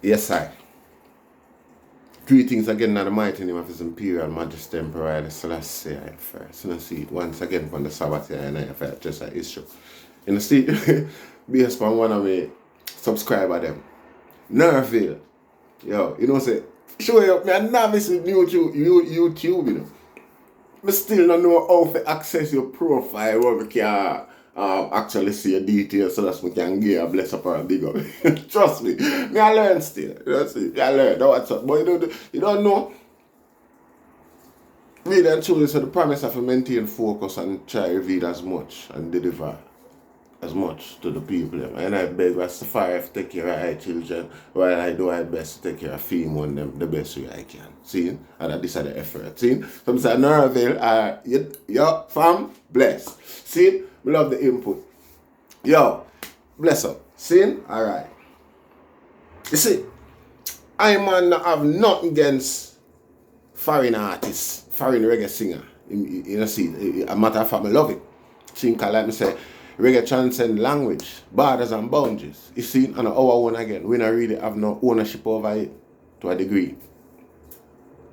Yes, I. Greetings again in the mighty name of His Imperial Majesty Emperor Selassie I first. You see, once again from the Sabbath and I have just an issue. You see, based on one of my subscriber them. Nerville. Yo, you know say, show you up, me a novice with YouTube, you know. I still don't know how to access your profile where we can actually see your details so that we can give a bless up or a big up. Trust me, I learn still. That's it. I learn. That's what's up. But you don't know. Really and truly, so the promise of maintain focus and try to read as much and deliver as much to the people. And I beg Rastafari to take care of our children while I do my best to take care of female them the best way I can. See? And this is the effort. See? Some say, Norville, yo, fam, bless. See? We love the input. Yo, bless up. See? Alright. You see, I man have nothing against foreign artists, foreign reggae singer. You know, see, a matter of fact, I love it. See, like me say, reggae transcend language, borders and boundaries. You see, and our own again. We don't really have no ownership over it to a degree.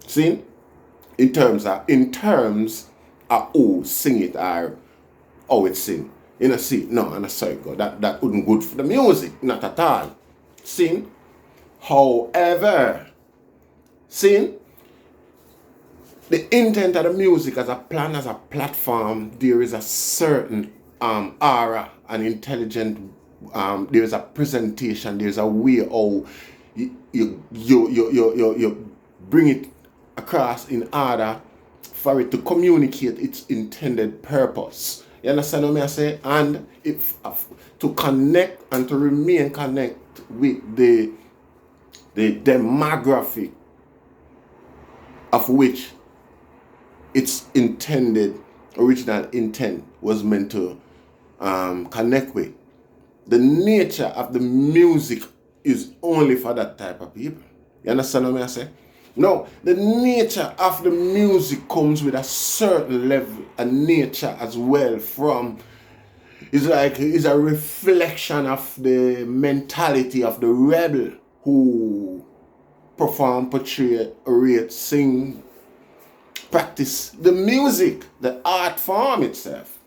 See? In terms of who sing it or how it sing. You know, see, no, and I sorry God, that wouldn't good for the music, not at all. See? However, see, the intent of the music as a plan, as a platform, there is a certain aura and intelligent, there is a presentation, there is a way how you bring it across in order for it to communicate its intended purpose. You understand what I say? And if to connect and to remain connect with the demographic of which its intended, original intent was meant to connect with. The nature of the music is only for that type of people. You understand what I say? No, the nature of the music comes with a certain level of nature as well from, it's a reflection of the mentality of the rebel who perform, portray, orate, sing, practice the music, the art form itself.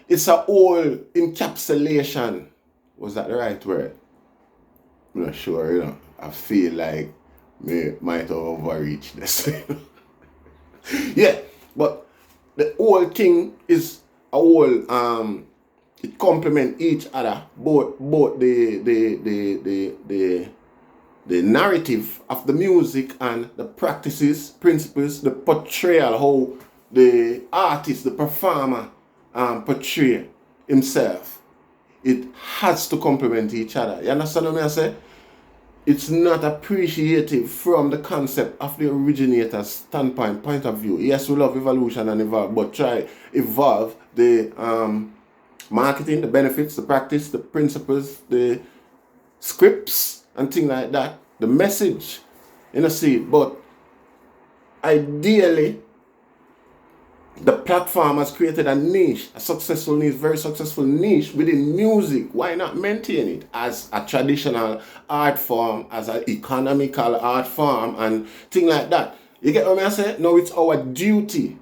It's a whole encapsulation. Was that the right word? I'm not sure, you know. I feel like me might have overreached this. Yeah, but the whole thing is a whole it complement each other, both the narrative of the music and the practices, principles, the portrayal, how the artist, the performer portray himself. It has to complement each other. You understand what I say? It's not appreciative from the concept of the originator's standpoint, point of view. Yes, we love evolution and evolve, but try evolve the marketing, the benefits, the practice, the principles, the scripts, and things like that. The message, you know, see. But ideally, the platform has created a niche, a successful niche, very successful niche within music. Why not maintain it as a traditional art form, as an economical art form, and things like that? You get what I say? Now it's our duty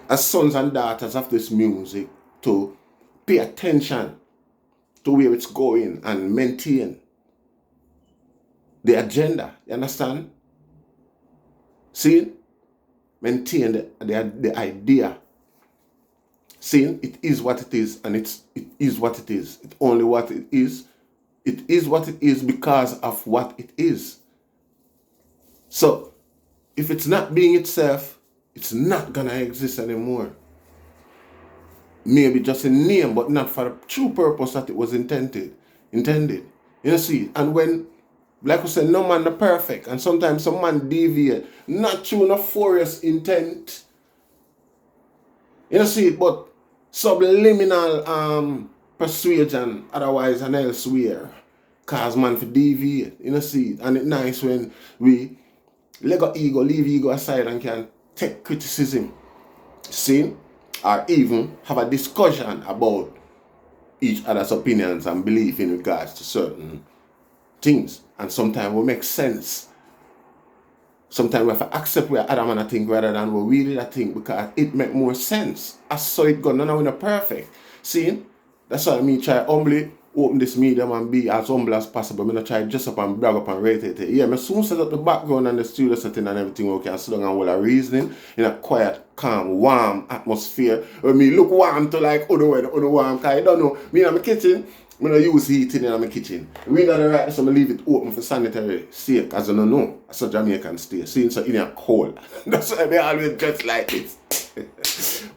as sons and daughters of this music to pay attention to where it's going and maintain the agenda. You understand? See? Maintain the idea. Saying it is what it is, and it is what it is. It's only what it is. It is what it is because of what it is. So, if it's not being itself, it's not gonna exist anymore. Maybe just a name, but not for the true purpose that it was intended. You see, and when, like we said, no man is perfect, and sometimes some man deviate, not true nefarious intent. You see, but subliminal persuasion, otherwise and elsewhere, cause man to deviate. You see, and it's nice when we leave ego aside and can take criticism, see, or even have a discussion about each other's opinions and belief in regards to certain things. And sometimes we make sense. Sometimes we have to accept where other man think rather than what we really think, because it make more sense. I saw it go. No, we're not perfect. See? That's why me try humbly open this medium and be as humble as possible. I'm not try dress up and brag up and rate it. Yeah, I soon set up the background and the studio setting and everything okay, and sit down and all a reasoning in a quiet, calm, warm atmosphere. Where me look warm to like other warm, because I don't know. Me in my kitchen, I don't use heating in my kitchen. We not the right, so I leave it open for sanitary sake, as I don't know. So Jamaican stay. See, so in a cold. That's why they always dress like this.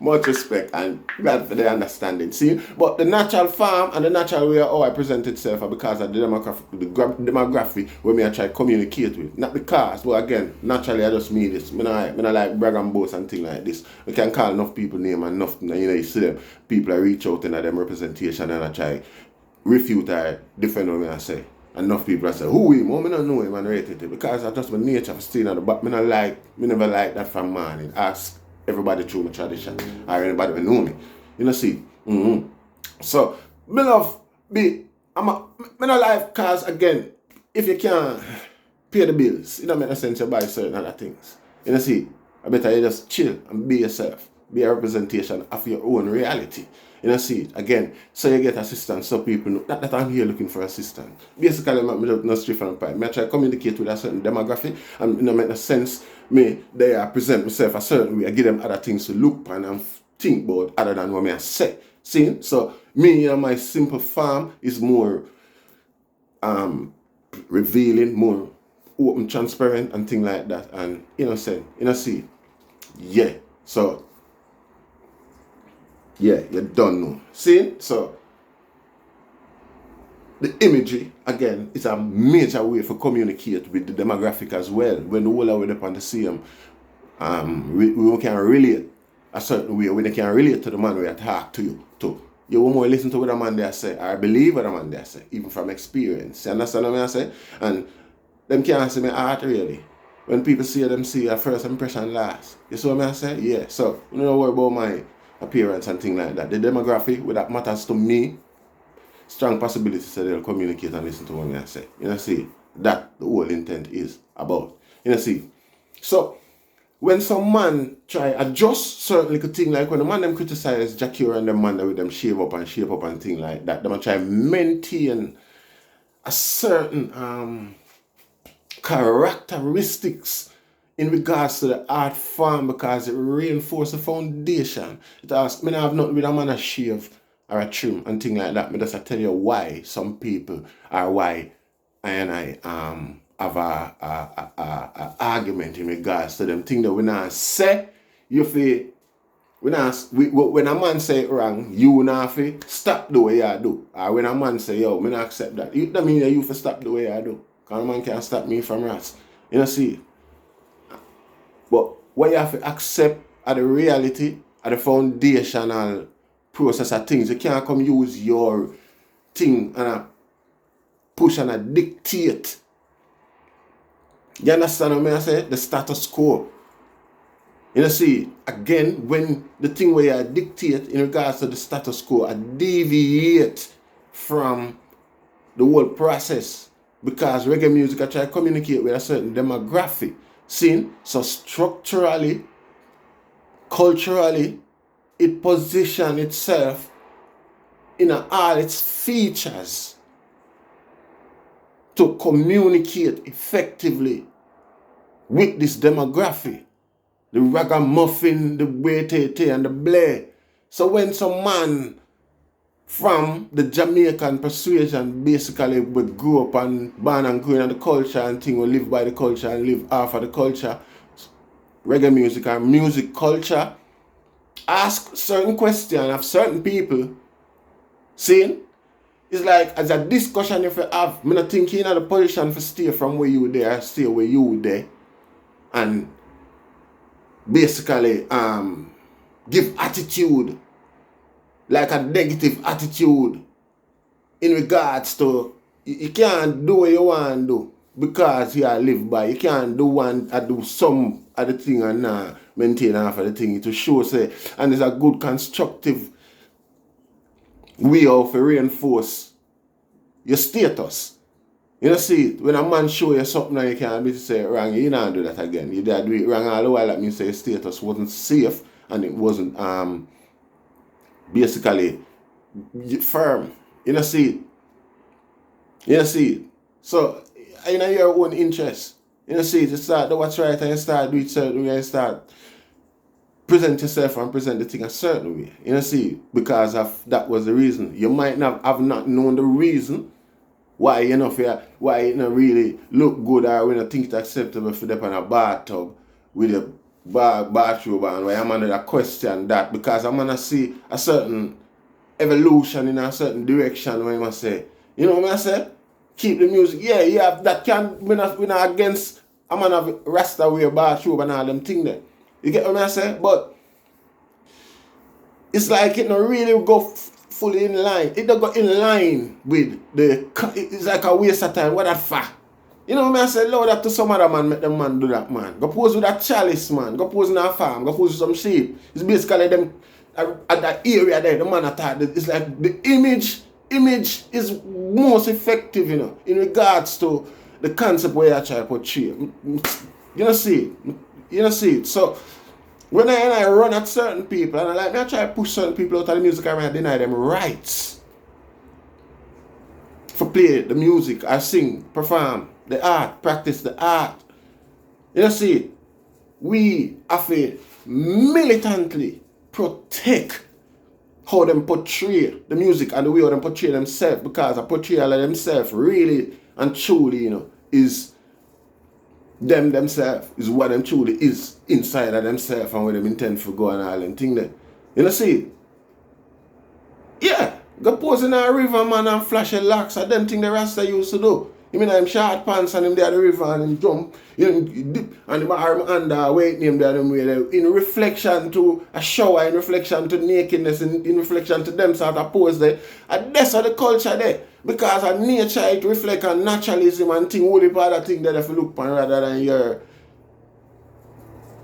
Much respect and glad for the understanding. See, but the natural farm and the natural way how I present itself are because of the demographic where me I try to communicate with. Not because, but again, naturally I just mean this. I don't like brag and boast and things like this. We can call enough people name and enough, you see them, people I reach out in them representation and I try refute or defend what I say. Enough people say, who him? I don't know him and rate it. Because I just my nature of staying at the back. I never like that from morning. Ask everybody through my tradition or anybody will know me. You know, see? So, me love be, me not like cause again, if you can't pay the bills, it don't make no sense to buy certain other things. You know, see? I better you just chill and be yourself. Be a representation of your own reality. You know, see, again, so you get assistance, so people know that I'm here looking for assistance. Basically, I'm not straight from the pipe. I try to communicate with a certain demographic, and it make no sense me there present myself a certain way. I give them other things to look on and think about other than what I say. See? So, me and my simple farm is more revealing, more open, transparent, and things like that. And, innocent. You know, see? Yeah. So, yeah, you don't know. See? So, the imagery, again, is a major way for communicate with the demographic as well. When the whole are up on the same, we can relate a certain way, when they can relate to the man we talk to you. You won't more listen to what the man there say, or believe what the man there say, even from experience. You understand what I say? And them can't see my heart really. When people see them, see a first impression last. You see what I say? Yeah. So, you don't worry about my appearance and things like that. The demographic, what that matters to me, strong possibility so they'll communicate and listen to what I say. You know, see, that the whole intent is about. You know, see. So, when some man try adjust certain little thing, like when the man them criticize Jackie and the man that with them shape up and things like that, them try maintain a certain characteristics in regards to the art form because it reinforces the foundation. It asks, me not have nothing with a man a shave or a trim and thing like that. But just I tell you why some people are why I have a argument in regards to them thing that we not say you feel when a man say it wrong, you not feel stop the way I do. Or when a man say, yo, me not accept that. It don't mean that you for stop the way I do. Because a man can't stop me from rats. You know, see. But what you have to accept are the reality, are the foundational process of things. You can't come use your thing and push and a dictate. You understand what I say? The status quo. You know, see, again, when the thing where you dictate in regards to the status quo, I deviate from the whole process. Because reggae music, I try to communicate with a certain demographic. See? So structurally, culturally, it positions itself in all its features to communicate effectively with this demographic. The ragamuffin, the wetete, and the blare. So when some man from the Jamaican persuasion basically we grew up and born and grew in the culture and thing, we live by the culture and live off of the culture, reggae music and music culture, ask certain questions of certain people, see? It's like as a discussion if you have, I'm not thinking in the position for stay from where you there, stay where you there, and basically give attitude, like a negative attitude in regards to you can't do what you want to do because you live by. You can't do one and do some other thing and not maintain half of the thing to show say, and it's a good constructive we have to reinforce your status. You know, see, when a man show you something and you can't be to say it wrong, you don't do that again. You did do it wrong all the while. That means your status wasn't safe and it wasn't basically firm. You know, see it. You know, see it. So, you know, your own interest. You know, see it. You start do what's right and you start do it certain way and start present yourself and present the thing a certain way. You know, see, because of that was the reason. You might not have not known the reason why you know why it not really look good or when you think it's acceptable for them in a bathtub with a bathrobe and why I'm under that question that because I'm gonna see a certain evolution in a certain direction when I say, you know what I say? Keep the music. Yeah, that can we're not against I'm gonna Rasta wear bathrobe and all them thing there. You get what I say? But it's like it not really go fully in line. It don't go in line with the. It's like a waste of time. What that for? You know what I say? Load that to some other man, make them man do that, man. Go pose with that chalice, man. Go pose in a farm. Go pose with some sheep. It's basically them at that area there. The man attack. It's like the image is most effective, you know, in regards to the concept where I try to portray. You know, see it. You know, see it. So when I run at certain people and I try to push certain people out of the music and I deny them rights for play the music, I sing, perform the art, practice the art. You know, see it. We have to militantly protect how them portray the music and the way how them portray themselves because a portrayal of themselves really and truly, you know, is themselves, is what them truly is inside of themselves and what them intend for go and all them thing there. You know, see? Yeah, go pose in a river, man, and flash a locks. I them thing the Rasta used to do. You mean I'm short pants and him there at the river and him jump, you know, dip and him arm under weight him there them way in reflection to a shower, in reflection to nakedness, in reflection to them sort of pose there. And that's how the culture there. Because of nature it reflect on naturalism and thing, only part of thing that if you look upon rather than your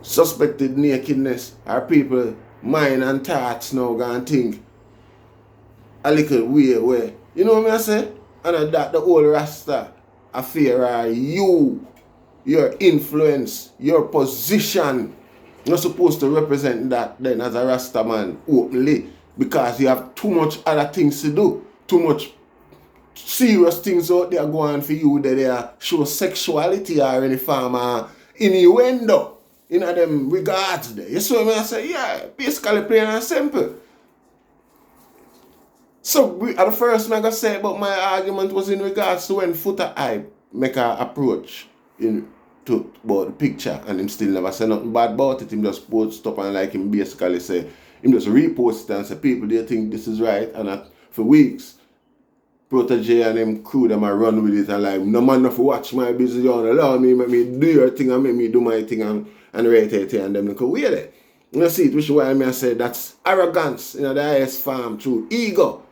suspected nakedness or people mind and thoughts now gonna think a little way where you know what I say? And that the whole Rasta affair are you, your influence, your position. You're supposed to represent that then as a Rasta man openly because you have too much other things to do, too much serious things out there going for you that they show sexuality or any form of innuendo in them regards there. You see what I say? Yeah, basically plain and simple. So at the first I say about my argument was in regards to when Foota I make an approach to about the picture and him still never say nothing bad about it. Him just post up and like him basically say him just repost it and say people they think this is right and for weeks PROTOJE and them crew them a run with it and like no man enough watch my business, you don't allow me, make me do your thing and make me do my thing and rate it and them go weird it. You know see it, which is why I say that's arrogance in the highest form through ego.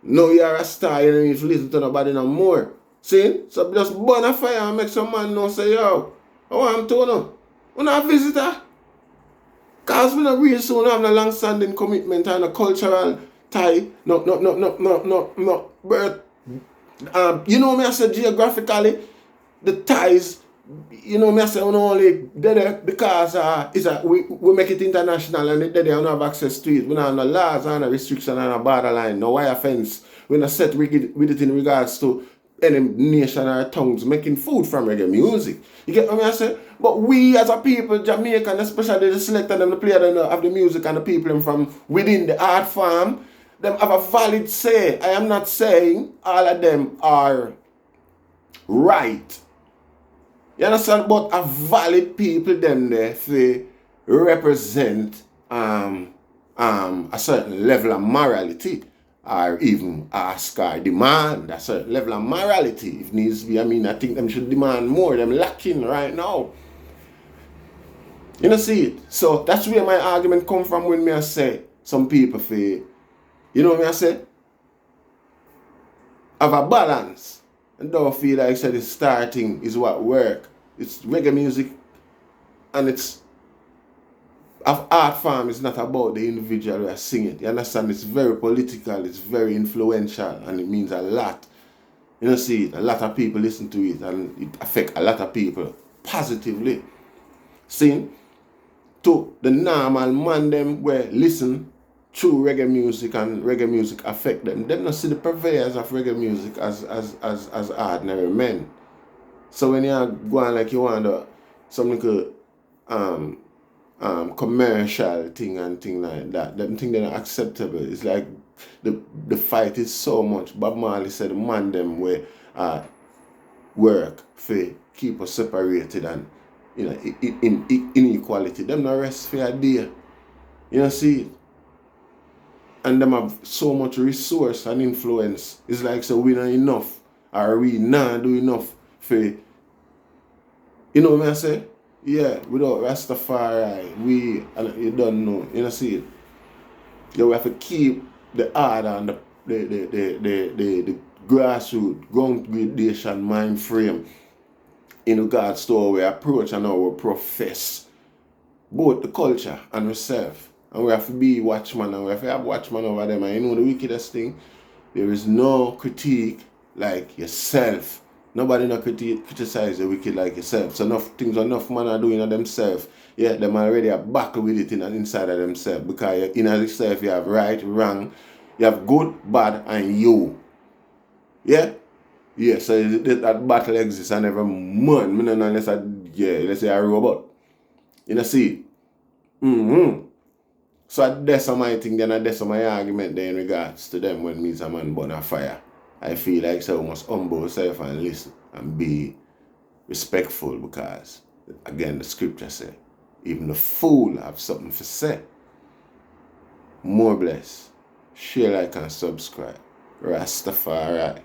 No, you're a star, you don't need to listen to nobody no more. See? So just burn a fire and make some man know say, yo, I want to know. We're not a visitor. Because we not real soon have no long-standing commitment and a cultural tie. No, birth. You know me I say geographically, the ties, you know me I say we only there because we make it international and they don't have access to it. We don't have no laws and no restriction and no borderline, no wire fence. We not set with it in regards to any nation or tongues making food from reggae music. You get what I say? But we as a people, Jamaican, especially the selector and the player of the music and the people from within the art form, them have a valid say. I am not saying all of them are right. You understand? But a valid people them there they represent a certain level of morality or even ask or demand a certain level of morality if needs be. I mean I think them should demand more. Them lacking right now. You know see it? So that's where my argument come from when me I say some people feel, you know what I say? Have a balance. And don't feel like I said it's starting is what work. It's reggae music and it's art form is not about the individual who are singing it. You understand? It's very political, it's very influential, and it means a lot. You know, see it, a lot of people listen to it, and it affects a lot of people positively. See, to the normal man them where listen through reggae music and reggae music affect them. Them not see the purveyors of reggae music as ordinary men. So when you go on like you want something like commercial thing and thing like that, them thing they're not acceptable. It's like the fight is so much. Bob Marley said the man them where work for keep us separated and in inequality. Them not rest for a day. You know see it? And them have so much resource and influence. It's like so we not enough or we not do enough for you know what I say? Yeah, without Rastafari, you don't know, you know see it. You have to keep the order and the grassroots, ground gradation mind frame in regards to how we approach and how we profess both the culture and ourselves. And we have to be watchman and we have to have watchman over them. And you know the wickedest thing? There is no critique like yourself. Nobody not criticize the wicked like yourself. So enough man are doing of themselves. Yeah, them already are back with it inside of themselves. Because in yourself you have right, wrong, you have good, bad, and you. Yeah? Yeah, so that battle exists and every man. Let's say a robot. You know see? So that's my thing, then that's my argument there in regards to them when me's a man burn a fire. I feel like so we must humble yourself and listen and be respectful because again the scripture says even the fool have something to say. More bless. Share, like, and subscribe. Rastafari.